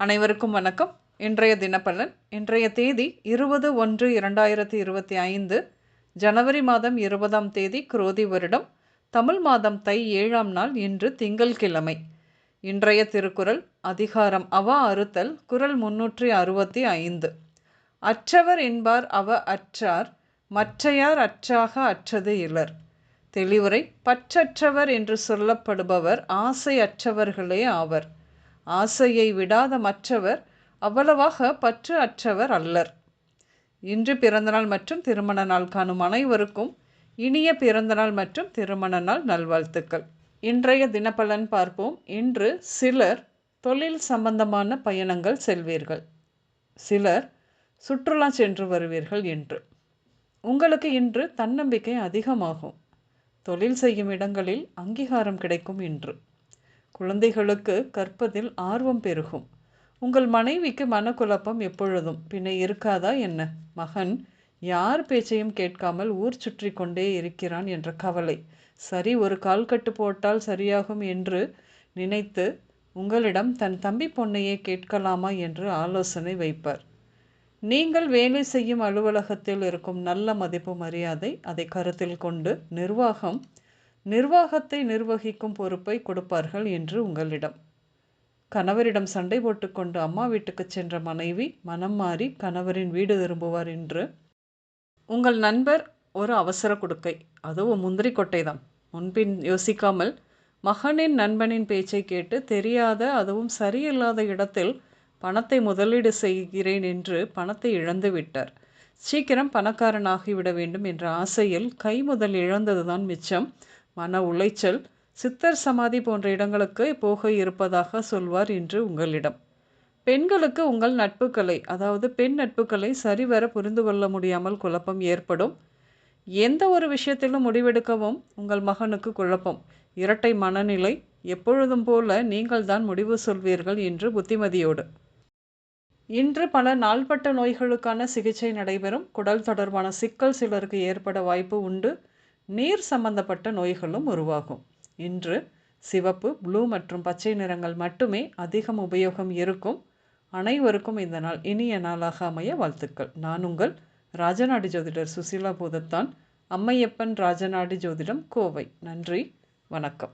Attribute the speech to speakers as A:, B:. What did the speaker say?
A: அனைவருக்கும் வணக்கம். இன்றைய தினப்பலன். இன்றைய தேதி 20/1/2025, ஜனவரி மாதம் 20ஆம் தேதி, குரோதி வருடம், தமிழ் மாதம் தை 7ஆம் நாள். இன்று திங்கள்கிழமை. இன்றைய திருக்குறள் அதிகாரம் அவா அறுத்தல், குறள் 365. அற்றவர் என்பார் அவ அற்றார், மற்றையார் அற்றாக அற்றது இலர். தெளிவுரை: பற்றற்றவர் என்று சொல்லப்படுபவர் ஆசை அற்றவர்களே ஆவர். ஆசையை விடாத மற்றவர் அவ்வளவாக பற்று அற்றவர் அல்லர். இன்று பிறந்தநாள் மற்றும் திருமண நாள் காணும் அனைவருக்கும் இனிய பிறந்தநாள் மற்றும் திருமண நாள் நல்வாழ்த்துக்கள். இன்றைய தினப்பலன் பார்ப்போம். இன்று சிலர் தொழில் சம்பந்தமான பயணங்கள் செல்வீர்கள். சிலர் சுற்றுலா சென்று வருவீர்கள். என்று உங்களுக்கு இன்று தன்னம்பிக்கை அதிகமாகும். தொழில் செய்யும் இடங்களில் அங்கீகாரம் கிடைக்கும். இன்று குழந்தைகளுக்கு கற்பதில் ஆர்வம் பெருகும். உங்கள் மனைவிக்கு மனக்குழப்பம் எப்பொழுதும். பின்ன இருக்காதா என்ன? மகன் யார் பேச்சையும் கேட்காமல் ஊர் சுற்றி கொண்டே இருக்கிறான் என்ற கவலை. சரி, ஒரு கால்கட்டு போட்டால் சரியாகும் என்று நினைத்து உங்களிடம் தன் தம்பி பொன்னையே கேட்கலாமா என்று ஆலோசனை வைப்பார். நீங்கள் வேலை செய்யும் அலுவலகத்தில் இருக்கும் நல்ல மதிப்பு மரியாதை, அதை கருத்தில் கொண்டு நிர்வாகத்தை நிர்வகிக்கும் பொறுப்பை கொடுப்பார்கள் என்று உங்களிடம். கணவரிடம் சண்டை போட்டுக்கொண்டு அம்மா வீட்டுக்கு சென்ற மனைவி மனம் மாறி கணவரின் வீடு திரும்புவார். என்று உங்கள் நண்பர் ஒரு அவசர கொடுக்கை, அதுவும் முந்திரி கொட்டைதான். முன்பின் யோசிக்காமல் மகனின் நண்பனின் பேச்சை கேட்டு தெரியாத, அதுவும் சரியில்லாத இடத்தில் பணத்தை முதலீடு செய்கிறேன் என்று பணத்தை இழந்து விட்டார். சீக்கிரம் பணக்காரனாகிவிட வேண்டும் என்ற ஆசையில் கைமுதல் இழந்ததுதான் மிச்சம். மன உளைச்சல். சித்தர் சமாதி போன்ற இடங்களுக்கு போக இருப்பதாக சொல்வார் இன்று உங்களிடம். பெண்களுக்கு உங்கள் நட்புகளை, அதாவது பெண் நட்புகளை சரிவர புரிந்து கொள்ள முடியாமல் குழப்பம் ஏற்படும். எந்த ஒரு விஷயத்திலும் முடிவெடுக்கவும் உங்கள் மகனுக்கு குழப்பம். இரட்டை மனநிலை. எப்பொழுதும் போல நீங்கள் தான் முடிவு சொல்வீர்கள் என்று புத்திமதியோடு. இன்று பல நாள்பட்ட நோய்களுக்கான சிகிச்சை நடைபெறும். குடல் தொடர்பான சிக்கல் சிலருக்கு ஏற்பட வாய்ப்பு உண்டு. நீர் சம்பந்தப்பட்ட நோய்களும் உருவாகும். இன்று சிவப்பு, ப்ளூ மற்றும் பச்சை நிறங்கள் மட்டுமே அதிகம் உபயோகம் இருக்கும். அனைவருக்கும் இந்த நாள் இனிய நாளாக அமைய வாழ்த்துக்கள். நான் உங்கள் ராஜநாடி ஜோதிடர் சுசீலா பூதத்தான், அம்மையப்பன் ராஜநாடி ஜோதிடம், கோவை. நன்றி, வணக்கம்.